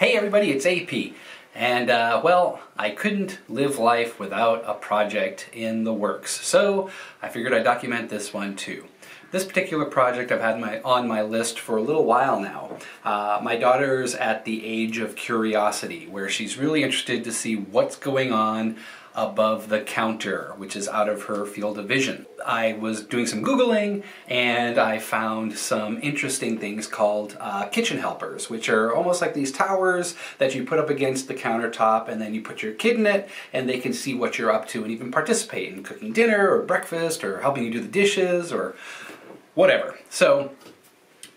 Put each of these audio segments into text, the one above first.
Hey everybody, it's AP. And well, I couldn't live life without a project in the works, so I figured I'd document this one too. This particular project I've had on my list for a little while now. My daughter's at the age of curiosity, where she's really interested to see what's going on above the counter, which is out of her field of vision. I was doing some Googling and I found some interesting things called kitchen helpers, which are almost like these towers that you put up against the countertop, and then you put your kid in it and they can see what you're up to and even participate in cooking dinner or breakfast or helping you do the dishes or whatever. So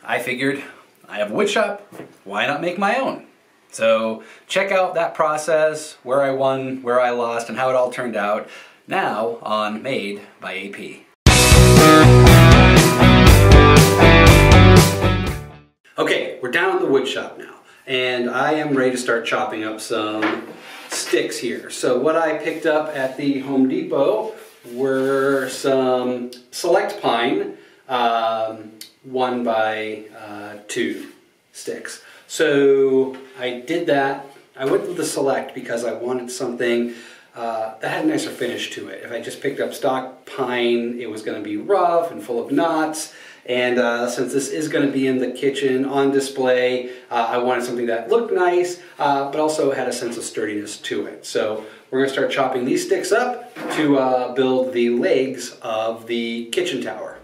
I figured, I have a wood shop, why not make my own? So check out that process, where I won, where I lost, and how it all turned out, now on Made by AP. Okay, we're down at the wood shop now, and I am ready to start chopping up some sticks here. So what I picked up at the Home Depot were some select pine, 1x2 sticks. So I did that. I went with the select because I wanted something that had a nicer finish to it. If I just picked up stock pine, it was going to be rough and full of knots. And since this is going to be in the kitchen on display, I wanted something that looked nice, but also had a sense of sturdiness to it. So we're going to start chopping these sticks up to build the legs of the kitchen tower.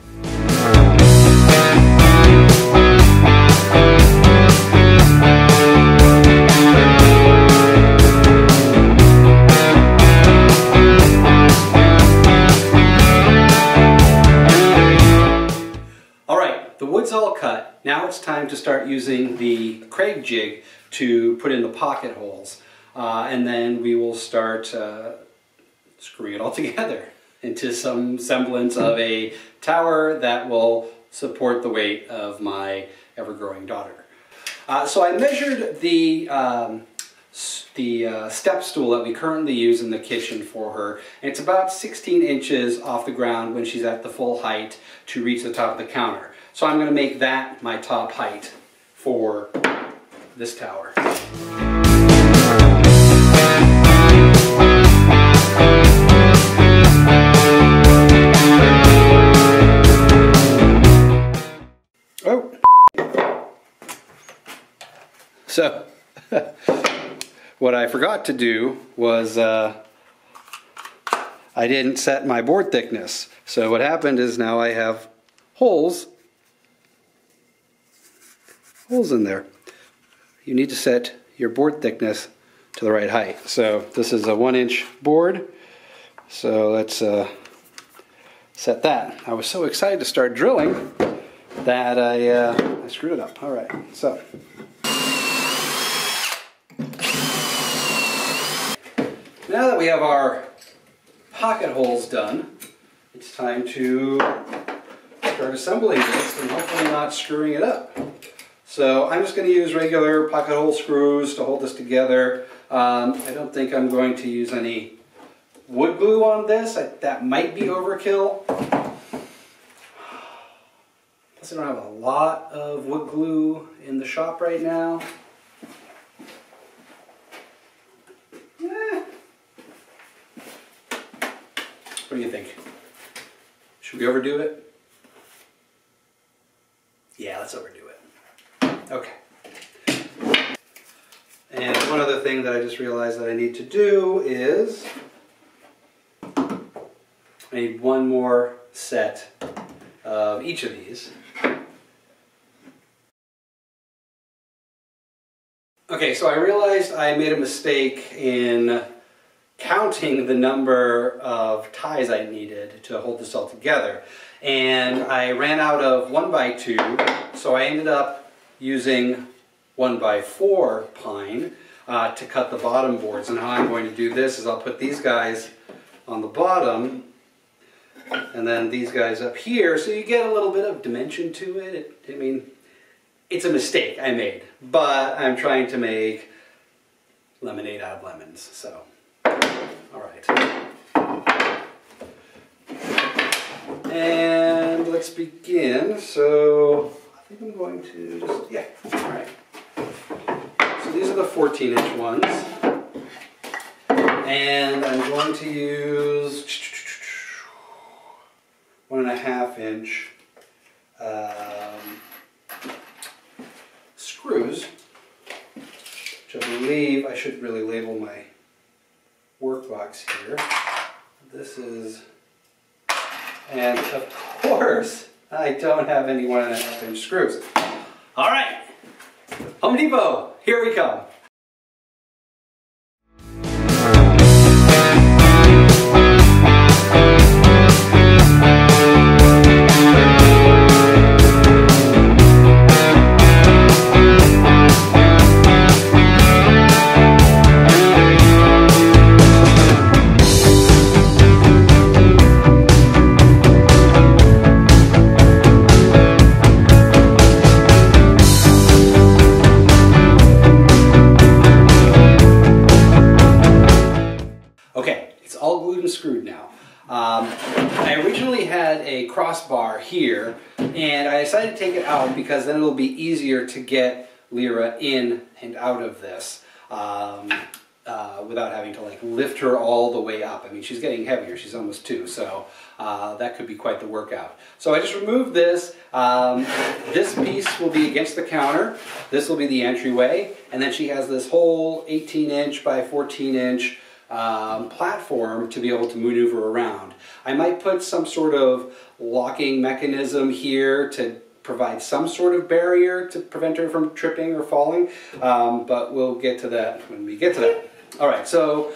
All cut. Now it's time to start using the Craig jig to put in the pocket holes, and then we will start screwing it all together into some semblance of a tower that will support the weight of my ever-growing daughter. So I measured the step stool that we currently use in the kitchen for her, and it's about 16 inches off the ground when she's at the full height to reach the top of the counter. So I'm going to make that my top height for this tower. Oh! So, what I forgot to do was I didn't set my board thickness. So what happened is now I have holes in there. You need to set your board thickness to the right height. So this is a 1-inch board. So let's set that. I was so excited to start drilling that I screwed it up. All right, so. Now that we have our pocket holes done, it's time to start assembling this and hopefully not screwing it up. So I'm just going to use regular pocket hole screws to hold this together. I don't think I'm going to use any wood glue on this. That might be overkill. Plus I don't have a lot of wood glue in the shop right now. What do you think? Should we overdo it? Yeah, let's overdo it. Okay. And one other thing that I just realized that I need to do is I need one more set of each of these. Okay, so I realized I made a mistake in counting the number of ties I needed to hold this all together. And I ran out of 1x2, so I ended up using 1x4 pine to cut the bottom boards. And how I'm going to do this is I'll put these guys on the bottom and then these guys up here, so you get a little bit of dimension to it. I mean, it's a mistake I made, but I'm trying to make lemonade out of lemons, so. All right. And let's begin. So I think I'm going to just, yeah, all right. So these are the 14-inch ones. And I'm going to use 1.5-inch screws, which I believe I should really label my workbox here. This is, and of course, I don't have any 1.5-inch screws. All right, Home Depot, here we come. Screwed now. I originally had a crossbar here, and I decided to take it out because then it'll be easier to get Lyra in and out of this without having to like lift her all the way up. I mean, she's getting heavier. She's almost 2, so that could be quite the workout. So I just removed this. This piece will be against the counter. This will be the entryway, and then she has this whole 18-inch by 14-inch platform to be able to maneuver around. I might put some sort of locking mechanism here to provide some sort of barrier to prevent her from tripping or falling, but we'll get to that when we get to that. Alright, so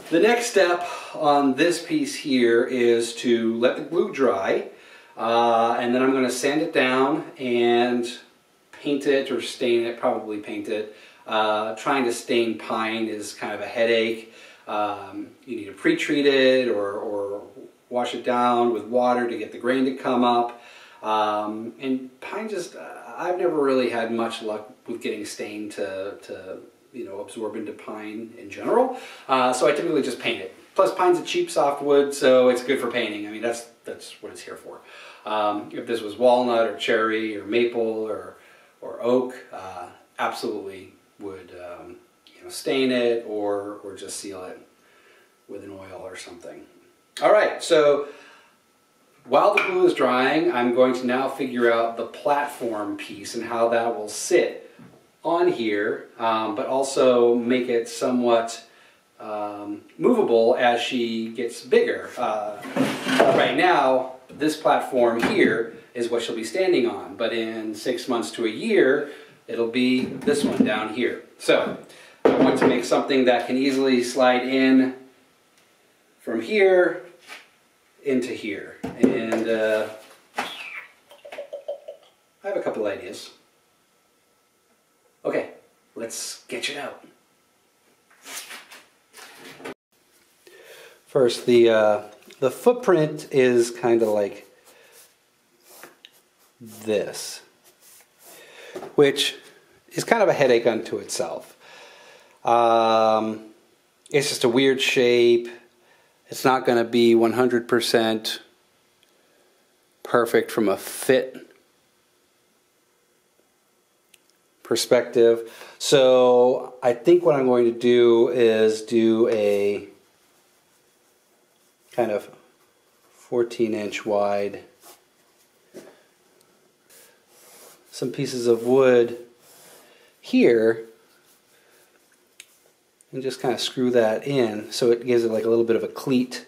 the next step on this piece here is to let the glue dry, and then I'm going to sand it down and paint it or stain it, probably paint it. Trying to stain pine is kind of a headache. You need to pre-treat it or wash it down with water to get the grain to come up. And pine just, I've never really had much luck with getting stain to you know, absorb into pine in general. So I typically just paint it. Plus pine's a cheap softwood, so it's good for painting. I mean, that's what it's here for. If this was walnut or cherry or maple or oak, absolutely would you know, stain it or just seal it with an oil or something. All right, so while the glue is drying, I'm going to now figure out the platform piece and how that will sit on here, but also make it somewhat movable as she gets bigger. Right now, this platform here is what she'll be standing on, but in 6 months to a year, it'll be this one down here. So I want to make something that can easily slide in from here into here. And I have a couple ideas. Okay, let's sketch it out. First, the footprint is kind of like this, which is kind of a headache unto itself. It's just a weird shape. It's not going to be 100% perfect from a fit perspective. So I think what I'm going to do is do a kind of 14-inch wide, some pieces of wood here, and just kind of screw that in so it gives it like a little bit of a cleat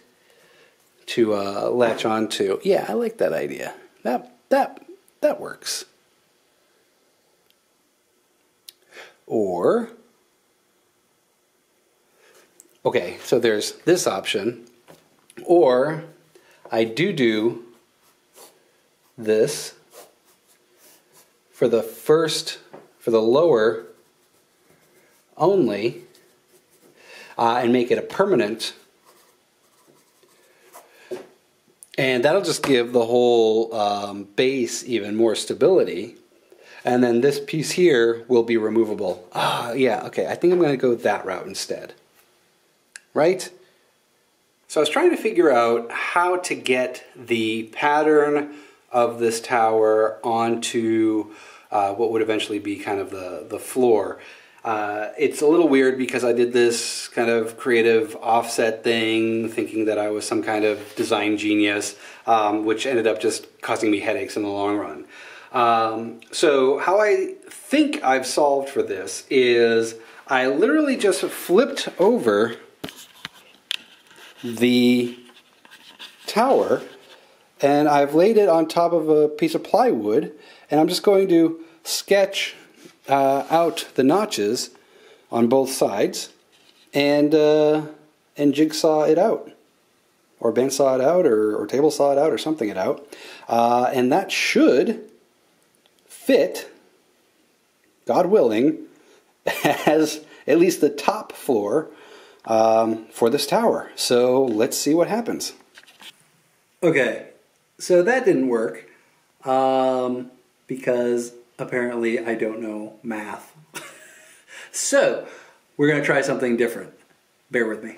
to latch onto. Yeah, I like that idea. That works. Or, okay, so there's this option. Or I do this for the lower only, and make it a permanent, and that'll just give the whole base even more stability. And then this piece here will be removable. Yeah, okay, I think I'm going to go that route instead. Right? So I was trying to figure out how to get the pattern of this tower onto what would eventually be kind of the floor. It's a little weird because I did this kind of creative offset thing thinking that I was some kind of design genius, which ended up just causing me headaches in the long run. So how I think I've solved for this is I literally just flipped over the tower and I've laid it on top of a piece of plywood, and I'm just going to sketch out the notches on both sides and jigsaw it out, or bandsaw it out, or table saw it out, or something it out, and that should fit, God willing, as at least the top floor for this tower. So let's see what happens. Okay, so that didn't work because apparently I don't know math. So we're going to try something different. Bear with me.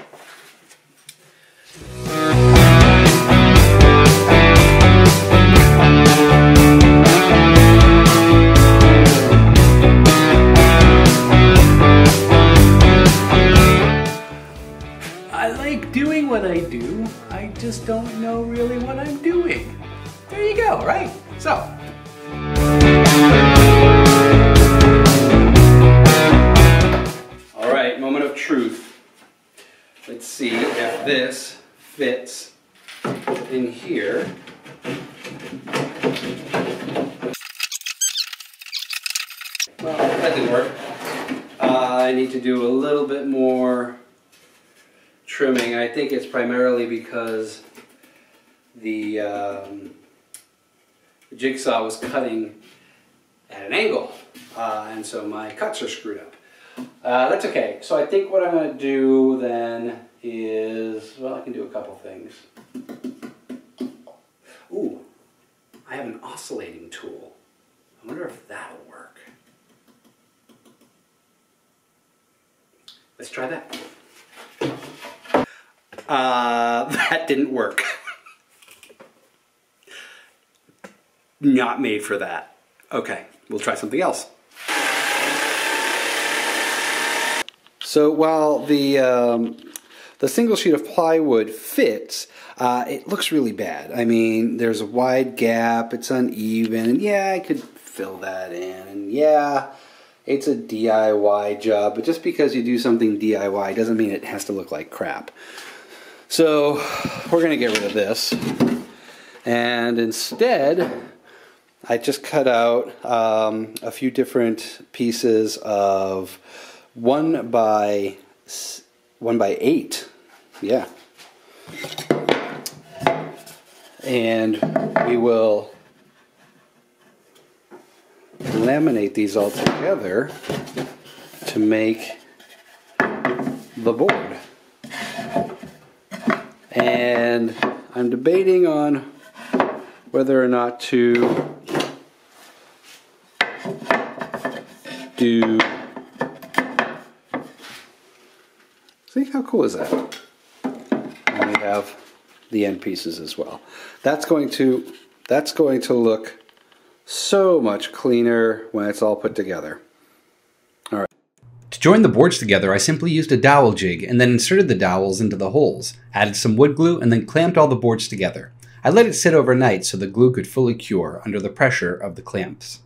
I like doing what I do. I just don't know really what I'm doing. There you go, right? So. All right, moment of truth. Let's see if this fits in here. Well, that didn't work. I need to do a little bit more trimming. I think it's primarily because the jigsaw was cutting at an angle, and so my cuts are screwed up. That's okay. So I think what I'm going to do then is, well, I can do a couple things. Ooh, I have an oscillating tool. I wonder if that'll work. Let's try that. That didn't work. Not made for that. Okay, we'll try something else. So while the single sheet of plywood fits, it looks really bad. I mean, there's a wide gap, it's uneven, and yeah, I could fill that in, and yeah, it's a DIY job, but just because you do something DIY doesn't mean it has to look like crap. So we're going to get rid of this, and instead I just cut out a few different pieces of 1 by 8, yeah, and we will laminate these all together to make the board. And I'm debating on whether or not to do, see how cool is that? And we have the end pieces as well. That's going to look so much cleaner when it's all put together. All right. To join the boards together, I simply used a dowel jig and then inserted the dowels into the holes, added some wood glue, and then clamped all the boards together. I let it sit overnight so the glue could fully cure under the pressure of the clamps.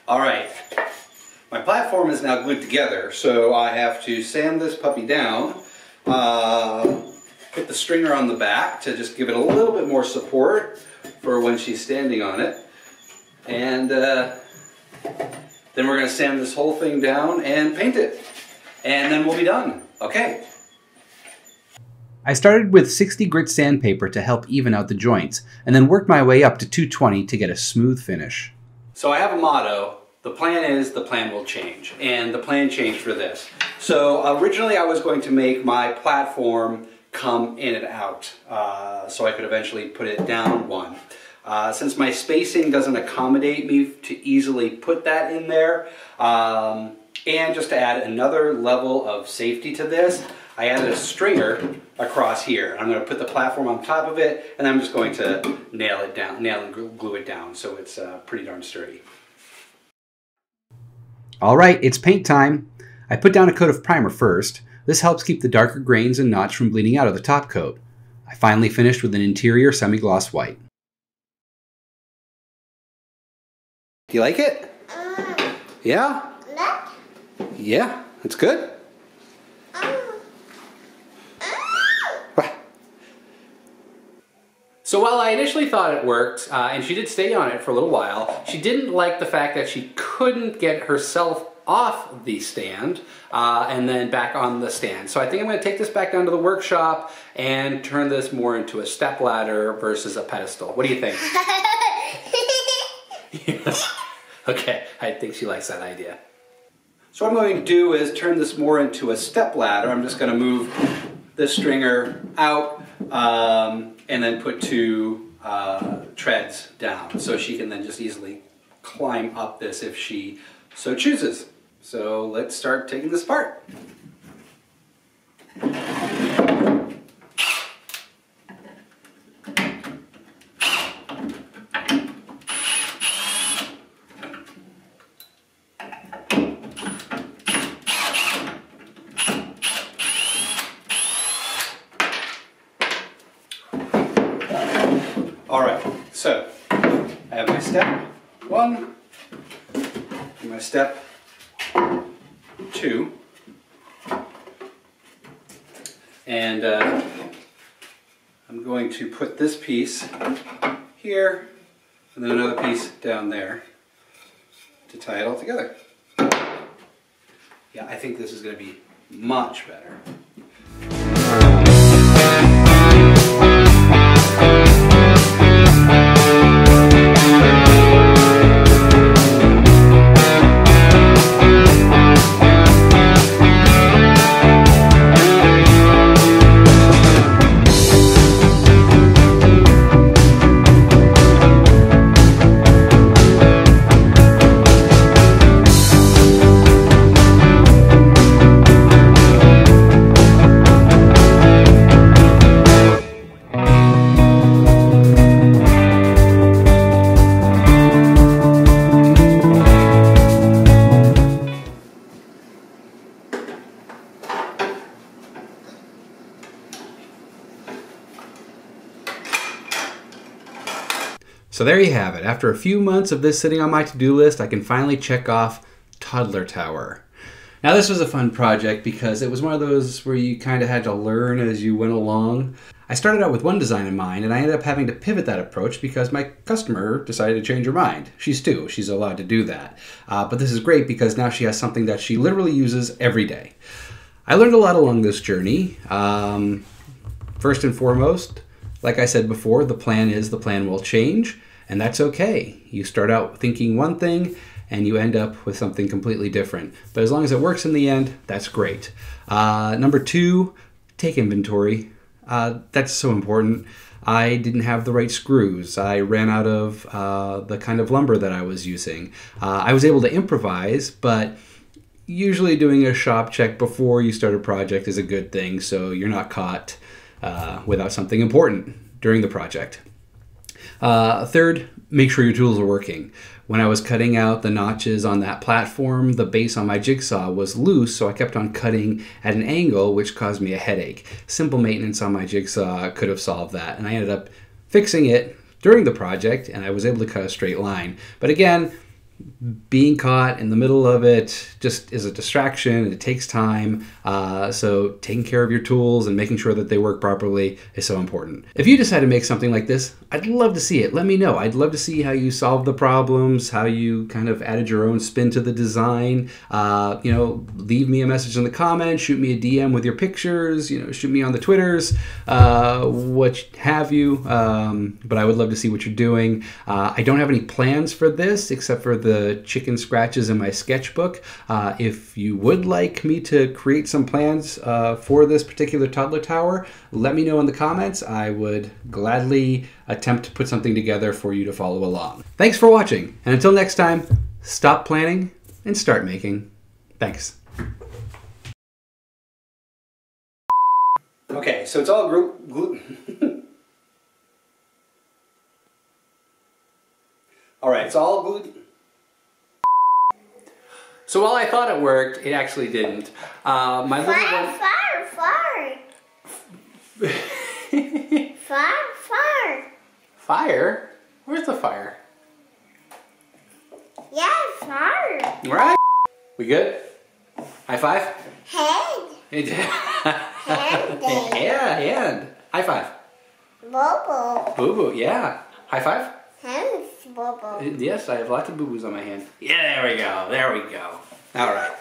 All right, my platform is now glued together, so I have to sand this puppy down, put the stringer on the back to just give it a little bit more support for when she's standing on it, and then we're going to sand this whole thing down and paint it, and then we'll be done. Okay. I started with 60 grit sandpaper to help even out the joints, and then worked my way up to 220 to get a smooth finish. So I have a motto. The plan is, the plan will change. And the plan changed for this. So originally I was going to make my platform come in and out, so I could eventually put it down one. Since my spacing doesn't accommodate me to easily put that in there, and just to add another level of safety to this, I added a stringer across here. I'm going to put the platform on top of it, and I'm just going to nail and glue it down so it's pretty darn sturdy. All right, it's paint time. I put down a coat of primer first. This helps keep the darker grains and knots from bleeding out of the top coat. I finally finished with an interior semi-gloss white. Do you like it? Yeah? Yeah, it's good. So while I initially thought it worked, and she did stay on it for a little while, she didn't like the fact that she couldn't get herself off the stand and then back on the stand. So I think I'm going to take this back down to the workshop and turn this more into a step ladder versus a pedestal. What do you think? Yes. Okay, I think she likes that idea. So what I'm going to do is turn this more into a step ladder. I'm just going to move this stringer out and then put two treads down so she can then just easily climb up this if she so chooses. So let's start taking this apart. Alright, so I have my step 1 and my step 2, and I'm going to put this piece here and then another piece down there to tie it all together. Yeah, I think this is going to be much better. So there you have it. After a few months of this sitting on my to-do list, I can finally check off Toddler Tower. Now this was a fun project because it was one of those where you kind of had to learn as you went along. I started out with one design in mind and I ended up having to pivot that approach because my customer decided to change her mind. She's 2, she's allowed to do that. But this is great because now she has something that she literally uses every day. I learned a lot along this journey. First and foremost, like I said before, the plan will change, and that's okay. You start out thinking one thing, and you end up with something completely different. But as long as it works in the end, that's great. Number 2, take inventory. That's so important. I didn't have the right screws. I ran out of the kind of lumber that I was using. I was able to improvise, but usually doing a shop check before you start a project is a good thing, so you're not caught without something important during the project. Third, make sure your tools are working. When I was cutting out the notches on that platform, the base on my jigsaw was loose, so I kept on cutting at an angle, which caused me a headache. Simple maintenance on my jigsaw could have solved that, and I ended up fixing it during the project, and I was able to cut a straight line. But again, being caught in the middle of it just is a distraction. It takes time. So taking care of your tools and making sure that they work properly is so important. If you decide to make something like this, I'd love to see it. Let me know. I'd love to see how you solved the problems, how you kind of added your own spin to the design. Leave me a message in the comments, shoot me a DM with your pictures, shoot me on the Twitters, what have you. But I would love to see what you're doing. I don't have any plans for this except for the chicken scratches in my sketchbook. If you would like me to create some plans for this particular Toddler Tower, let me know in the comments. I would gladly attempt to put something together for you to follow along. Thanks for watching, and until next time, stop planning and start making. Thanks. Okay, so it's all glue. All right, it's all glue. So while I thought it worked, it actually didn't. My little one... Fire. Fire? Where's the fire? Yeah, fire. Right? We good? High five? Hand. Hand. Yeah, hand. High five. Bobo. Boo boo, yeah. High five? Hands, Bobo. Yes, I have lots of boo boos on my hand. Yeah, there we go. There we go. All right.